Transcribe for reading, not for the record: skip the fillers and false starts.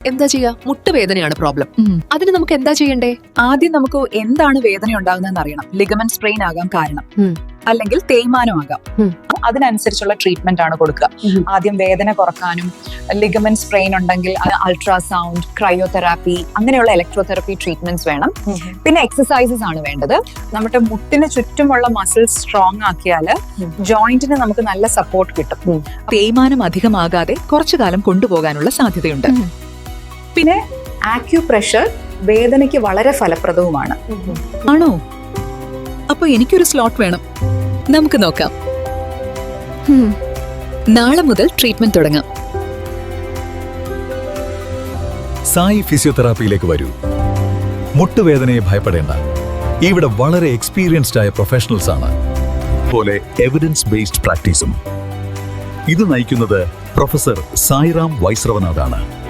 എന്താ ചെയ്യാ? മുട്ടുവേദനയാണ് പ്രോബ്ലം. അതിന് നമുക്ക് എന്താ ചെയ്യണ്ടേ? ആദ്യം നമുക്ക് എന്താണ് വേദന ഉണ്ടാകുന്നതെന്ന് അറിയണം. ലിഗമെന്റ് സ്ട്രെയിൻ ആകാം കാരണം, അല്ലെങ്കിൽ തേയ്മാനം ആകാം. അതിനനുസരിച്ചുള്ള ട്രീറ്റ്മെന്റ് ആണ് കൊടുക്കുക. ആദ്യം വേദന കുറക്കാനും, ലിഗമെന്റ് സ്ട്രെയിൻ ഉണ്ടെങ്കിൽ അൾട്രാസൗണ്ട്, ക്രയോതെറാപ്പി, അങ്ങനെയുള്ള ഇലക്ട്രോതെറാപ്പി ട്രീറ്റ്മെന്റ്സ് വേണം. പിന്നെ എക്സസൈസസ് ആണ് വേണ്ടത്. നമ്മുടെ മുട്ടിന് ചുറ്റുമുള്ള മസിൽസ് സ്ട്രോങ് ആക്കിയാൽ ജോയിന്റിന് നമുക്ക് നല്ല സപ്പോർട്ട് കിട്ടും. തേയ്മാനം അധികമാകാതെ കുറച്ചു കാലം കൊണ്ടുപോകാനുള്ള സാധ്യതയുണ്ട്. പിന്നെ ആക്യുപ്രഷർ വേദനയ്ക്ക് വളരെ ഫലപ്രദവുമാണ്. ആണോ? അപ്പൊ എനിക്കൊരു സ്ലോട്ട് വേണം. നമുക്ക് നോക്കാം. നാളെ മുതൽ ട്രീറ്റ്മെന്റ് തുടങ്ങാം. സായി ഫിസിയോതെറാപ്പിയിലേക്ക് വരൂ. മുട്ടുവേദനയെ ഭയപ്പെടേണ്ട. ഇവിടെ വളരെ എക്സ്പീരിയൻസ്ഡ് ആയ പ്രൊഫഷണൽസ് ആണ്. പോലെ എവിഡൻസ് ബേസ്ഡ് പ്രാക്ടീസും. ഇത് നയിക്കുന്നത് പ്രൊഫസർ സായിറാം വൈസ്രവനാഥാണ്.